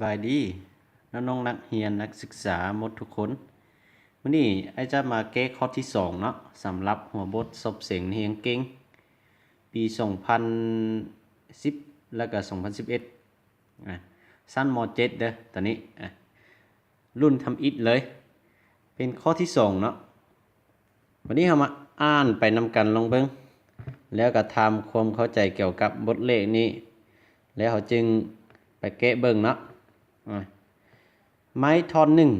บายดีน้องๆนักเรียนนักศึกษาหมดทุกคนวันนี้ไอ้จะมาแก้ข้อที่2เนาะสำหรับหัวบทซบเสียงเรียงเก่งปี2010แล้วก็2011สั้นม .7 เด้อตอนนี้รุ่นทำอิฐเลยเป็นข้อที่2เนาะวันนี้เรามาอ่านไปนำกันลองเบิ่งแล้วก็ทำความเข้าใจเกี่ยวกับบทเลขนี้แล้วเขาจึงไปแก้เบิ่งเนาะไม้ท่อนหนึ่ง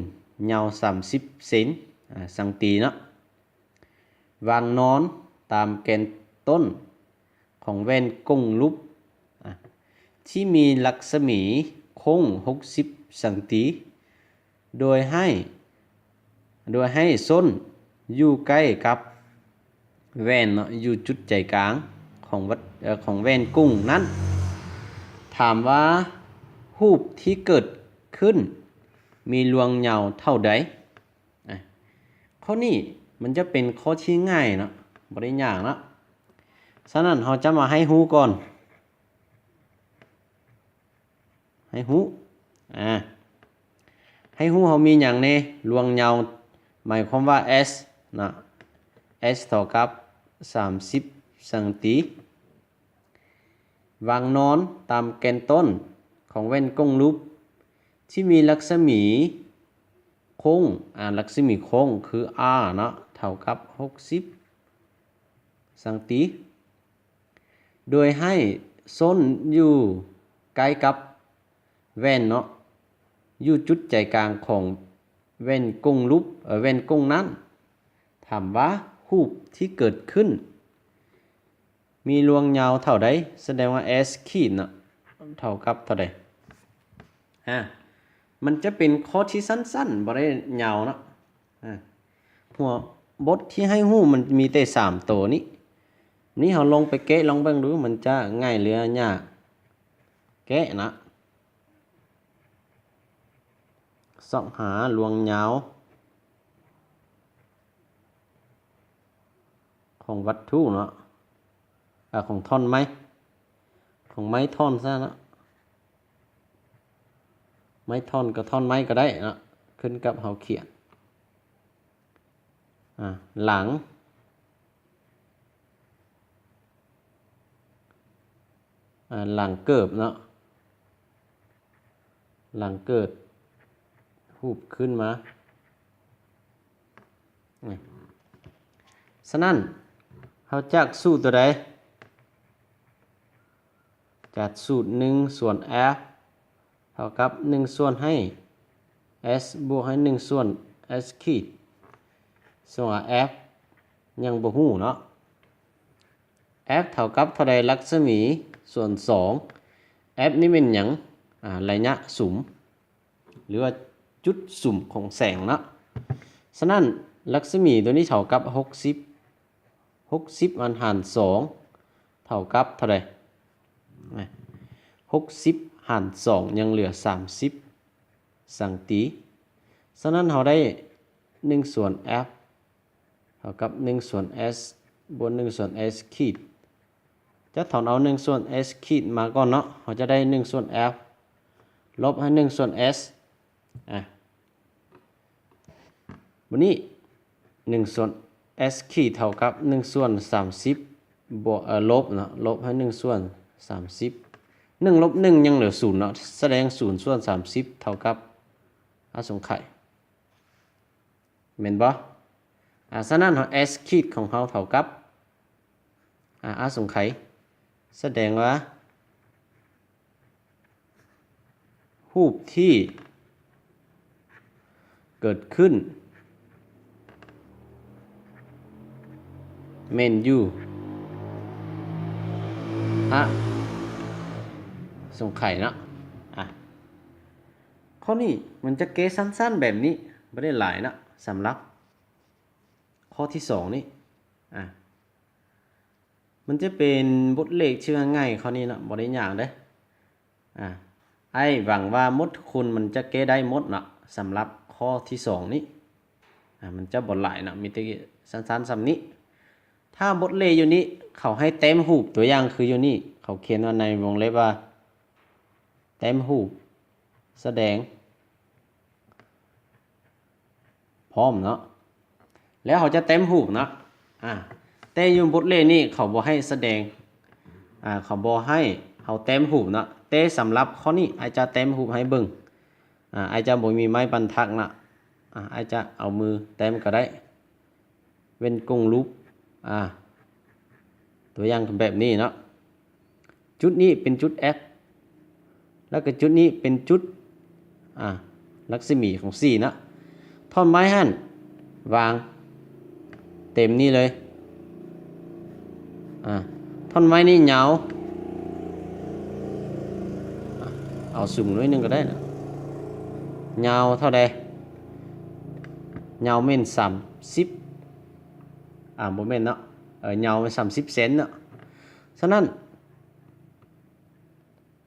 ยาว30 เซนสังตีเนาะวางนอนตามแกนต้นของแว่นกงลุบที่มีรัศมีโค้ง60 สังตีโดยให้ส้นอยู่ใกล้กับแว่นเนาะอยู่จุดใจกลางของแว่นกุ้งนั้นถามว่ารูปที่เกิดขึ้นมีรวงยาวเท่าใดข้อนี้มันจะเป็นข้อที่ง่ายเนาะบ่ได้ยากเนาะฉะนั้นเราจะมาให้ฮู้ก่อนให้ฮู้เรามีอย่างแน่รวงยาวหมายความว่า s นะ s เท่ากับ30 สังตีวางนอนตามแกนต้นของแว่นกงลุบที่มีรัศมีโค้งรัศมีโค้งคือ r เนาะเท่ากับ60 สังตีโดยให้ส้นอยู่ใกล้กับแว่นเนาะอยู่จุดใจกลางของแว่นกงลุบแว่นกงนั้นถามว่ารูปที่เกิดขึ้นมีรวงยาวเท่าใดแสดงว่า s ขีดเนาะเท่ากับเท่าใดมันจะเป็นข้อที่สั้นๆบ่ได้ยาวเนาะหัวบทที่ให้ฮู้มันมีแต่3ตัวนี้นี่เราลงไปแกะลองเบิ่งดูมันจะง่ายหรือยากแกะนะสอบหาลวงยาวของวัตถุเนาะของท่อนไม้ของไม้ท่อนซะเนาะไม้ท่อนก็ท่อนไม้ก็ได้เนาะขึ้นกับเฮาเขียนหลังหลังเกิบเนาะหลังเกิดรูปขึ้นมาฉะนั้นเขาจากสูตรตัวใดจากสูตร1 ส่วน f เท่ากับ1 ส่วนให้ s บวกให้1 ส่วน s ขีดส่วน f ยังบ่ฮู้เนาะ f เท่ากับเท่าใดรัศมีส่วน2 f นี่เป็นหยังระยะสุมหรือว่าจุดสุมของแสงเนาะฉะนั้นรัศมีตัวนี้เท่ากับ60มันหาร2เท่ากับเท่าใด60หาร2ยังเหลือ30 สังตีฉะนั้นเราได้1 ส่วน f เท่ากับ1 ส่วน s บวก1 ส่วน s ขีดจะถอนเอา1 ส่วน s ขีดมาก่อนเนาะเราจะได้1 ส่วน f ลบให้1 ส่วน s วันนี้1 ส่วน s ขีดเท่ากับ1 ส่วน30บวกลบเนาะลบให้1 ส่วน30 1 ลบ 1ยังเหลือ0เนาะแสดง0 ส่วน30เท่ากับสงไข่แม่นบ่ฉะนั้นs ขีดของเราเท่ากับสงไข่แสดงว่ารูปที่เกิดขึ้นแม่นอยู่สงไข่เนาะข้อนี้มันจะเกสั้นๆแบบนี้ไม่ได้หลายนะสำหรับข้อที่2นี่มันจะเป็นบทเลขชื่อง่ายข้อนี้นะบ่ได้ยากเด้ไอ้หวังว่าหมดทุกคนมันจะเกได้หมดนะสำหรับข้อที่2นี้มันจะบ่หลายนะมีแต่สั้นๆสำนี้ถ้าบทเลขอยู่นี้เขาให้เต็มรูปตัวอย่างคืออยู่นี่เขาเขียนว่าในวงเล็บว่าเต็มรูป แสดงพร้อมเนาะแล้วเขาจะเต็มรูปเนาะแต่อยู่บทเรียนนี้เขาบ่ให้แสดงเขาบ่ให้เอาเต็มรูปเนาะแต่สำหรับข้อนี้อาจจะเต็มรูปให้เบิ่งอาจจะบ่มีไม้บรรทัดนะอาจจะเอามือเต็มก็ได้เว้นกงรูปตัวอย่างแบบนี้เนาะจุดนี้เป็นจุด F แล้วก็จุดนี้เป็นจุดลักษมีของ C นะท่อนไม้หั่นวางเต็มนี่เลยท่อนไม้นี่ยาวเอาสุ่มน้อยนึงก็ได้นะยาวเท่าใดยาวเม่น30บ่แม่นเนาะยาวมัน30เซนเนาะฉะนั้น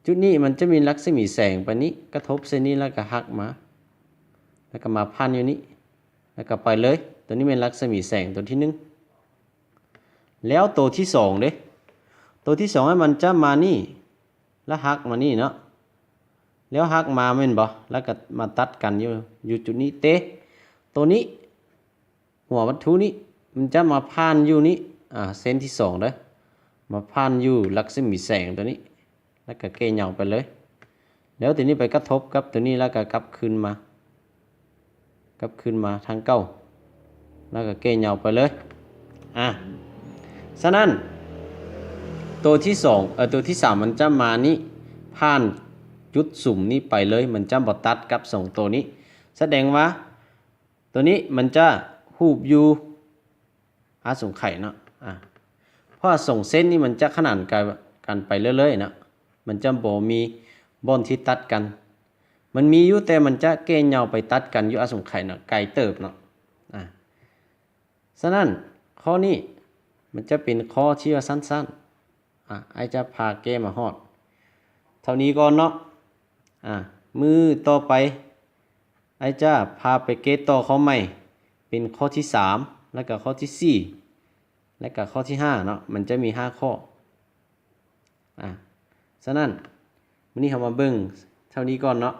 จุดนี้มันจะมีรัศมีแสงไปนี้กระทบเส้นนี้แล้วก็หักมาแล้วก็มาพันอยู่นี้แล้วก็ไปเลยตัวนี้เป็นรัศมีแสงตัวที่1แล้วตัวที่2เด้ตัวที่2ให้มันจะมานี่แล้วหักมานี่เนาะแล้วหักมาแม่นบ่แล้วก็มาตัดกันอยู่จุดนี้เตะตัวนี้หัววัตถุนี้มันจะมาผ่านอยู่นี้เส้นที่2เด้อมาผ่านอยู่รัศมีแสงตัวนี้แล้วก็เกยเหยาไปเลยแล้วตัวนี้ไปกระทบกับตัวนี้แล้วก็กลับคืนมาทางเก้าแล้วก็เกยเหยาไปเลยฉะนั้นตัวที่ตัวที่3มันจะมานี้ผ่านจุดสุ่มนี้ไปเลยมันจะบ่ตัดกับ2ตัวนี้แสดงว่าตัวนี้มันจะหูบอยู่สงไข่เนาะเพราะส่งเส้นนี้มันจะขนานกันไปเรื่อยๆนะมันจะบ่มีบอนที่ตัดกันมันมีอยู่แต่มันจะเกยเหยาไปตัดกันอยู่สงไข่เนาะไกลเติบเนาะฉะนั้นข้อนี้มันจะเป็นข้อที่ว่าสั้นๆไอจะพาเกมาฮอดเท่านี้ก่อนเนาะมือต่อไปไอจะพาไปเกต่อข้อใหม่เป็นข้อที่3แล้วก็ข้อที่4และก็ข้อที่5เนาะมันจะมี5ข้อฉะนั้นวันนี้เรามาเบิ่งเท่านี้ก่อนเนาะ